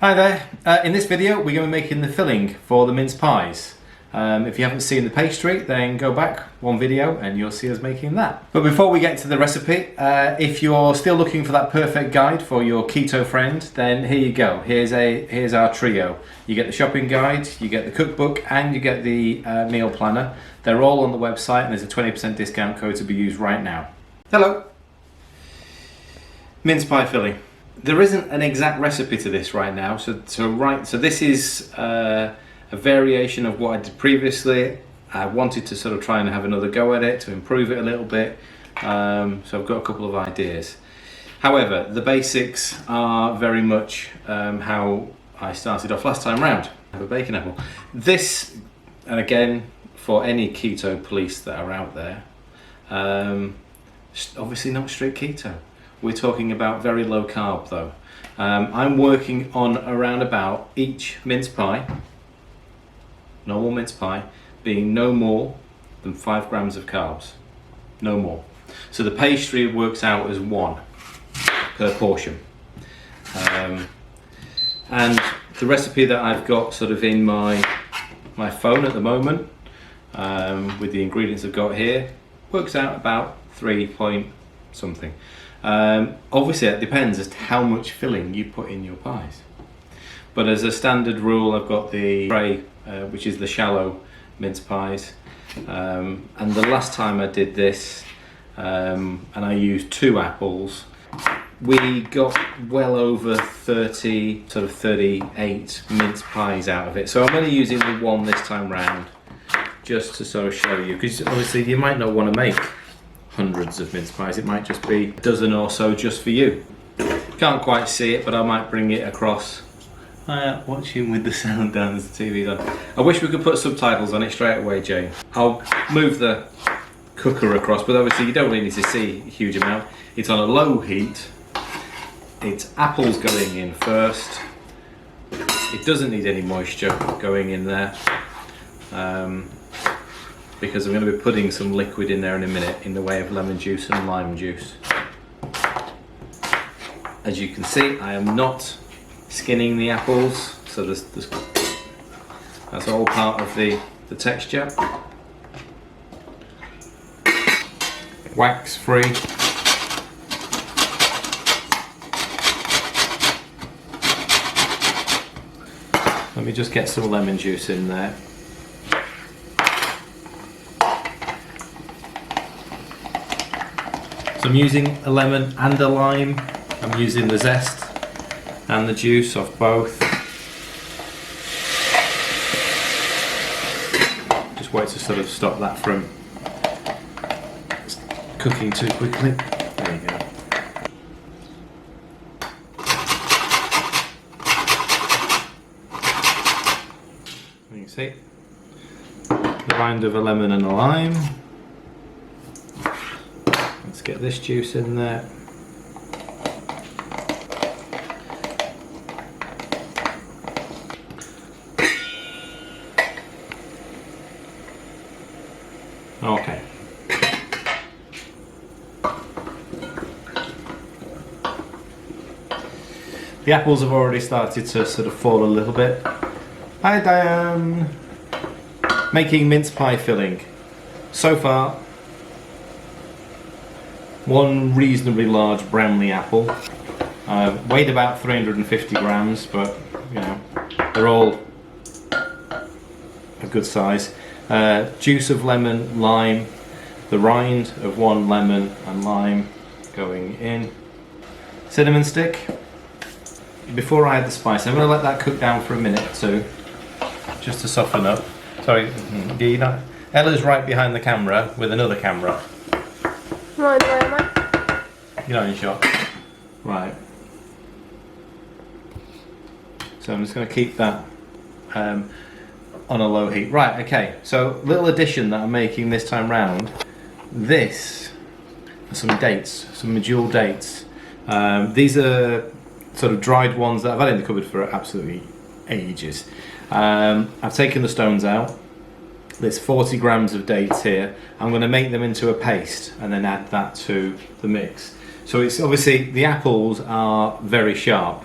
Hi there, in this video we're going to be making the filling for the mince pies. If you haven't seen the pastry, then go back one video and you'll see us making that. But before we get to the recipe, if you're still looking for that perfect guide for your keto friend, then here you go. Here's our trio. You get the shopping guide, you get the cookbook, and you get the meal planner. They're all on the website and there's a 20% discount code to be used right now. Hello! Mince pie filling. There isn't an exact recipe to this right now, so this is a variation of what I did previously. I wanted to sort of try and have another go at it to improve it a little bit, so I've got a couple of ideas. However, the basics are very much how I started off last time round. I have a bacon apple. This, and again, for any keto police that are out there, obviously not strict keto. We're talking about very low carb though. I'm working on around about each mince pie, normal mince pie, being no more than 5 grams of carbs. No more. So the pastry works out as 1 per portion. And the recipe that I've got sort of in my phone at the moment, with the ingredients I've got here, works out about 3 point something. Obviously it depends as to how much filling you put in your pies, but as a standard rule I've got the tray, which is the shallow mince pies, and the last time I did this, and I used 2 apples, we got well over 30, sort of 38 mince pies out of it. So I'm only using the 1 this time round, just to sort of show you, because obviously you might not want to make hundreds of mince pies. It might just be a dozen or so just for you. Can't quite see it, but I might bring it across. Watching with the sound down as the TV's on. I wish we could put subtitles on it straight away, Jane. I'll move the cooker across, but obviously you don't really need to see a huge amount. It's on a low heat. It's apples going in first. It doesn't need any moisture going in there. Because I'm going to be putting some liquid in there in a minute in the way of lemon juice and lime juice. As you can see, I am not skinning the apples, so that's all part of the texture. Wax free. Let me just get some lemon juice in there. I'm using a lemon and a lime. I'm using the zest and the juice of both. Just wait to sort of stop that from cooking too quickly. There you go. You can see the rind of a lemon and a lime. Let's get this juice in there. Okay. The apples have already started to sort of fall a little bit. Hi Diane! Making mince pie filling. So far, 1 reasonably large Brownlee apple, weighed about 350 grams, but you know, they're all a good size. Juice of lemon, lime, the rind of 1 lemon and lime going in. Cinnamon stick. Before I add the spice, I'm going to let that cook down for a minute or 2, just to soften up. Sorry, Ella's right behind the camera with another camera. Right, where am I? You're not in shot. Right. So I'm just going to keep that on a low heat. Right, okay. So little addition that I'm making this time round. This are some dates, some medjool dates. These are sort of dried ones that I've had in the cupboard for absolutely ages. I've taken the stones out. There's 40 grams of dates here. I'm going to make them into a paste and then add that to the mix. So it's obviously, the apples are very sharp.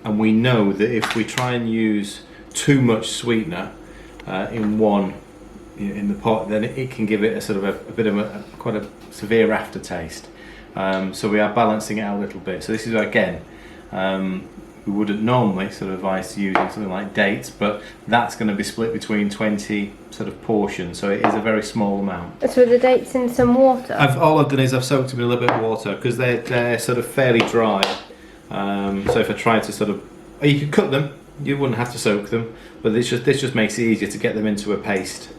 and we know that if we try and use too much sweetener in the pot, then it can give it a sort of a bit of quite a severe aftertaste. So we are balancing it out a little bit. So this is again, we wouldn't normally sort of advise using something like dates, but that's going to be split between 20 sort of portions, so it is a very small amount. So the dates in some water? All I've done is I've soaked them in a little bit of water because they're sort of fairly dry. So if I try to sort of, you could cut them, you wouldn't have to soak them, but this just makes it easier to get them into a paste.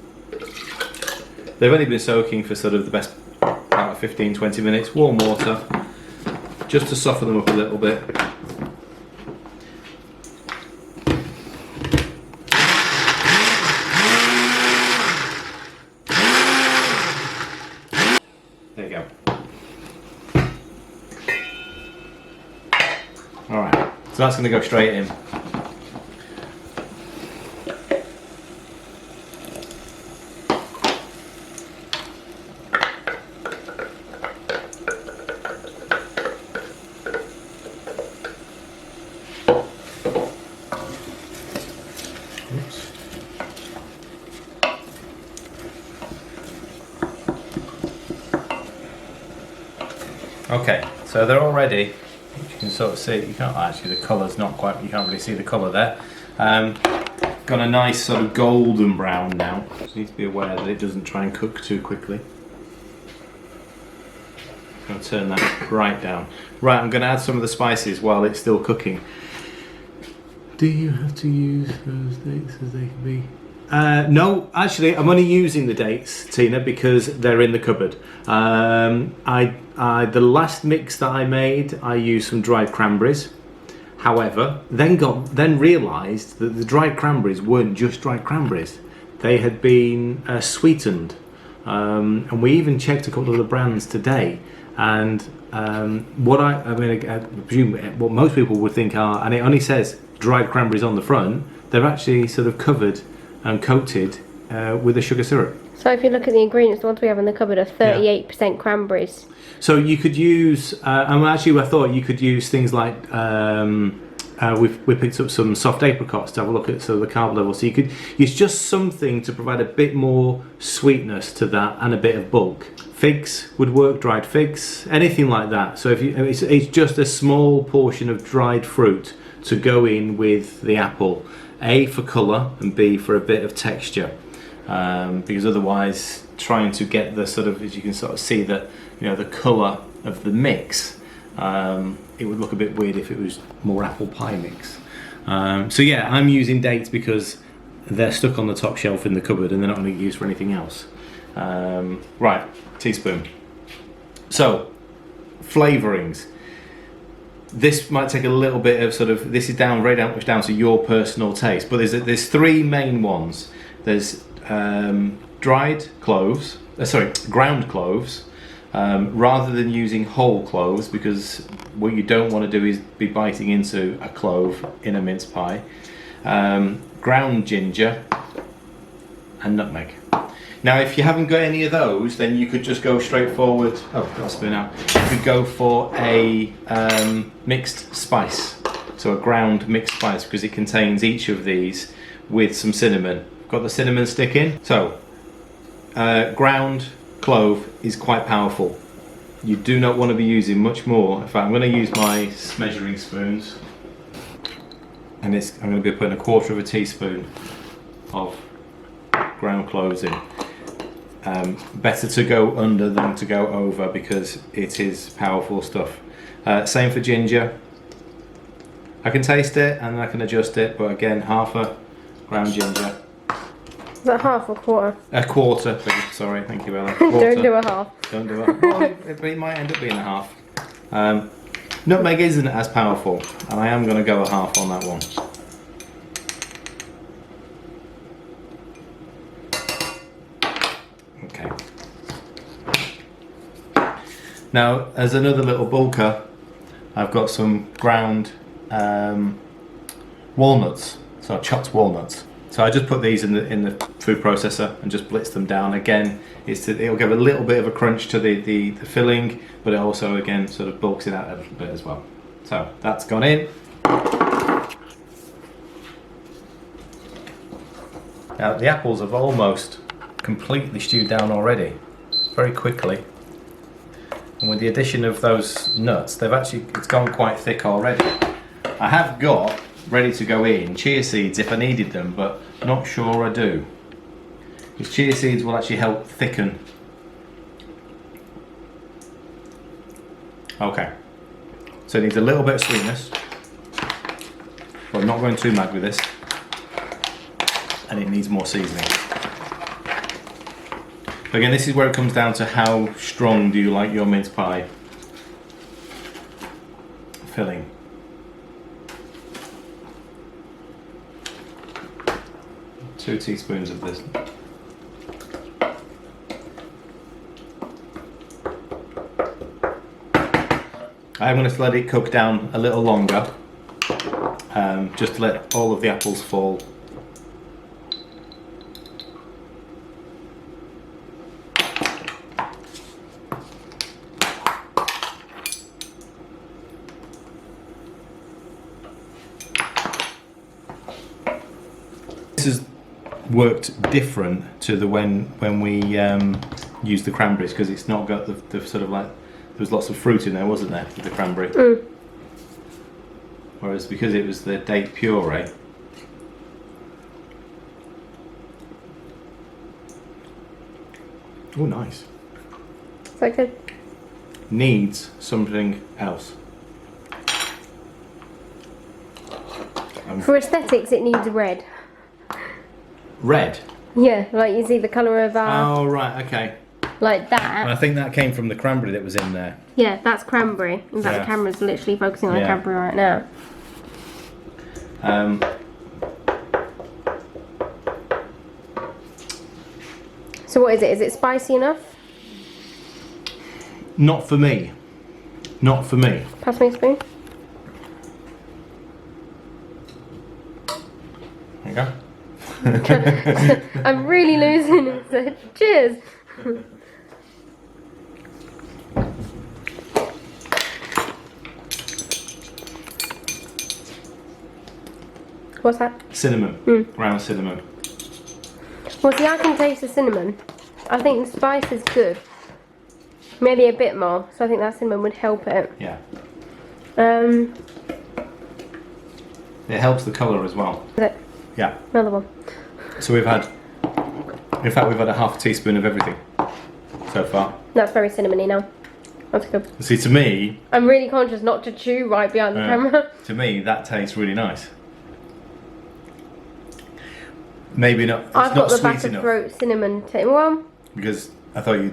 They've only been soaking for sort of the best part of 15-20 minutes, warm water, just to soften them up a little bit. There you go. Alright, so that's going to go straight in. Okay, so they're all ready. You can sort of see, you can't actually, the colour's not quite, you can't really see the colour there. Got a nice sort of golden brown now. Just need to be aware that it doesn't try and cook too quickly. I'm going to turn that right down. Right, I'm going to add some of the spices while it's still cooking. Do you have to use those dates as they can be? No, actually, I'm only using the dates, Tina, because they're in the cupboard. The last mix that I made, I used some dried cranberries. However, then realised that the dried cranberries weren't just dried cranberries; they had been sweetened. And we even checked a couple of the brands today. And I presume what most people would think are, and it only says dried cranberries on the front. They're actually sort of covered and coated with a sugar syrup. So if you look at the ingredients, the ones we have in the cupboard are 38% cranberries. So you could use, actually I thought you could use things like, we picked up some soft apricots to have a look at sort of the carb level. So you could use just something to provide a bit more sweetness to that and a bit of bulk. Figs would work, dried figs, anything like that. So if it's just a small portion of dried fruit to go in with the apple. A for colour and B for a bit of texture, because otherwise trying to get the sort of, as you can sort of see, that the colour of the mix, it would look a bit weird if it was more apple pie mix. So yeah, I'm using dates because they're stuck on the top shelf in the cupboard and they're not going to be used for anything else. Right, teaspoon. So flavourings. This might take a little bit of sort of, this is very much down to your personal taste, but there's three main ones. There's ground cloves, rather than using whole cloves, because what you don't want to do is be biting into a clove in a mince pie. Ground ginger and nutmeg. Now, if you haven't got any of those, then you could just go straight forward. Oh, got a spoon out. You could go for a mixed spice, so a ground mixed spice, because it contains each of these with some cinnamon. Got the cinnamon stick in. So, ground clove is quite powerful. You do not want to be using much more. In fact, I'm going to use my measuring spoons, and I'm going to be putting 1/4 teaspoon of ground cloves in. Better to go under than to go over because it is powerful stuff. Same for ginger. I can taste it and I can adjust it, but again, 1/2 ground ginger. Is that 1/2 or 1/4? 1/4, sorry, thank you, Ella. Don't do a 1/2. Don't do it. Well, it might end up being 1/2. Nutmeg isn't as powerful, and I am going to go 1/2 on that one. Now, as another little bulker, I've got some ground walnuts, so chopped walnuts. So I just put these in the food processor and just blitz them down. Again, it'll give a little bit of a crunch to the filling, but it also again sort of bulks it out a little bit as well. So that's gone in. Now the apples have almost completely stewed down already, very quickly. And with the addition of those nuts, it's gone quite thick already. I have got, ready to go in, chia seeds if I needed them, but not sure I do. Because chia seeds will actually help thicken. Okay, so it needs a little bit of sweetness, but I'm not going too mad with this. And it needs more seasoning. Again, this is where it comes down to how strong do you like your mince pie filling. Two teaspoons of this. I'm going to let it cook down a little longer, just to let all of the apples fall. This has worked different to the when we used the cranberries, because it's not got the sort of like, there was lots of fruit in there, wasn't there, with the cranberry? Whereas because it was the date puree, oh nice. Is that good? Needs something else. For aesthetics, it needs red. Red? Yeah, like you see the colour of our... Oh right, okay. Like that. And I think that came from the cranberry that was in there. Yeah, that's cranberry. In fact, Yeah. the camera's literally focusing on the cranberry right now. So what is it? Is it spicy enough? Not for me. Not for me. Pass me a spoon. There you go. I'm really losing it. So cheers. What's that? Cinnamon. Ground cinnamon. Well, see, I can taste the cinnamon. I think the spice is good. Maybe a bit more. So I think that cinnamon would help it. Yeah. Is It helps the colour as well. it? Yeah. Another one. So we've had, in fact, we've had a half teaspoon of everything so far. That's very cinnamony now. That's good. See, to me, I'm really conscious not to chew right behind the camera. to me, that tastes really nice. Maybe not. It's I've not got the sweet back of enough throat cinnamon taste. Well, because I thought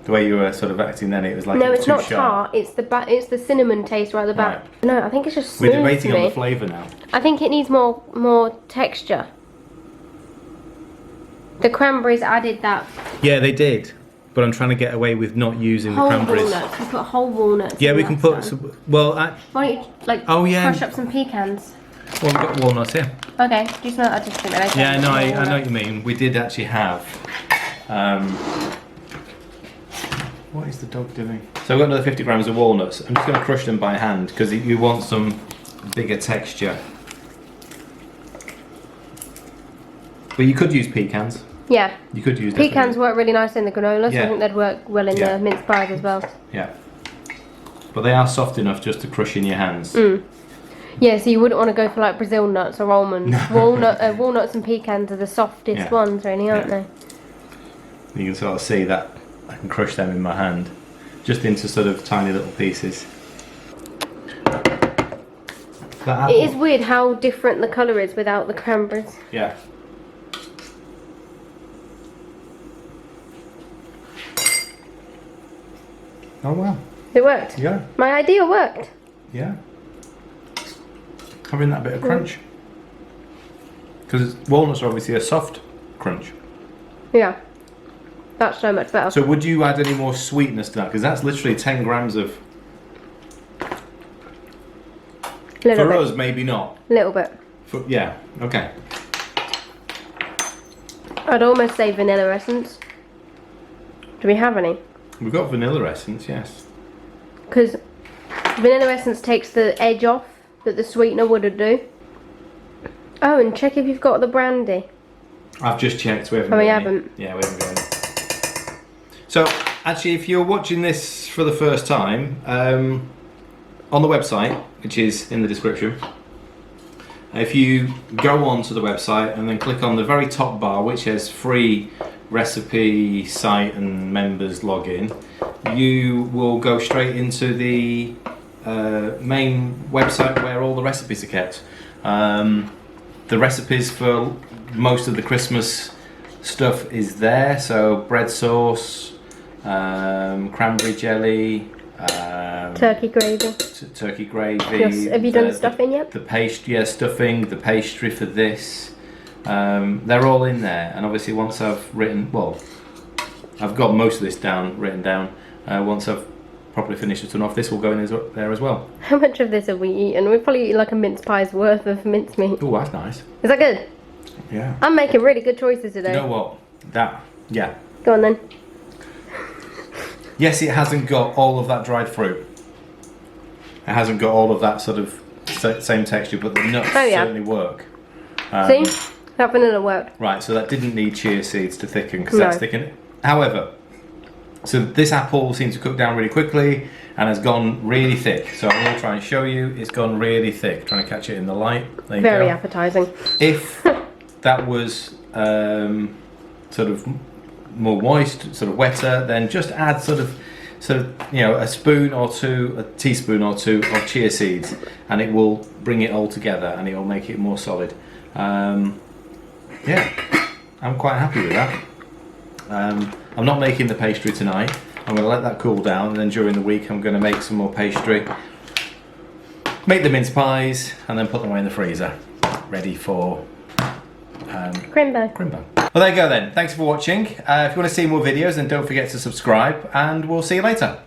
the way you were sort of acting then, it was like no, it was it's too not sharp. tart. It's the cinnamon taste right at the back. Right. No, I think it's just smooth We're debating to on me. the flavour now. I think it needs more texture. The cranberries added that Yeah, they did. But I'm trying to get away with not using the whole cranberries. walnuts. We put whole walnuts. Yeah, in we that can put time. some. Well, Why don't you like Oh, yeah. crush up some pecans? we've got walnuts here. Okay, do you smell? I just think that. Yeah, no, I know what you mean. We did actually have. What is the dog doing? So I've got another 50 grams of walnuts. I'm just going to crush them by hand because you want some bigger texture. But you could use pecans. Yeah. You could use Pecans definitely. work really nice in the granola, so I Yeah. think they'd work well in Yeah. the mince pies as well. Yeah. But they are soft enough just to crush in your hands. Yeah, so you wouldn't want to go for like Brazil nuts or almonds. Walnuts and pecans are the softest Yeah. ones, really, aren't Yeah. they? You can sort of see that I can crush them in my hand, just into sort of tiny little pieces. That It is weird how different the colour is without the cranberries. Yeah. Oh wow. It worked. Yeah. My idea worked. Yeah. Having that bit of crunch. Because walnuts are obviously a soft crunch. Yeah. That's so much better. So would you add any more sweetness to that? Because that's literally 10 grams of... Little For bit. us, maybe not. Little bit. Yeah, okay. I'd almost say vanilla essence. Do we have any? We've got vanilla essence, yes. Because vanilla essence takes the edge off that the sweetener would do. Oh, and check if you've got the brandy. I've just checked. We haven't. Oh, we got any. haven't. Yeah, we haven't got any. So, actually, if you're watching this for the first time, on the website, which is in the description, if you go on to the website and then click on the very top bar, which has free recipe site and members login, you will go straight into the main website where all the recipes are kept. The recipes for most of the Christmas stuff is there, so bread sauce, cranberry jelly, Turkey gravy. Turkey gravy. Yes. Have you done the stuffing yet? The pastry, yeah, stuffing, the pastry for this. They're all in there, and obviously once I've I've got most of this written down. Once I've properly finished the ton off, this will go in there as well. How much of this have we eaten? We've probably eaten like a mince pie's worth of mincemeat. Oh, that's nice. Is that good? Yeah. I'm making really good choices today. You know what? Yeah. Go on then. Yes, it hasn't got all of that dried fruit. It hasn't got all of that sort of same texture, but the nuts certainly work. See? That vanilla worked. Right, so that didn't need chia seeds to thicken, because that's thickened it. However, so this apple seems to cook down really quickly and has gone really thick. So I'm going to try and show you. It's gone really thick. Trying to catch it in the light. There you Very go. appetising. If that was sort of more moist, sort of wetter, then just add sort of you know, a teaspoon or two of chia seeds, and it will bring it all together and it will make it more solid. Yeah, I'm quite happy with that. I'm not making the pastry tonight. I'm going to let that cool down, and then during the week I'm going to make some more pastry, make the mince pies, and then put them away in the freezer, ready for Crimbo. Well, there you go then. Thanks for watching. If you want to see more videos, then don't forget to subscribe, and we'll see you later.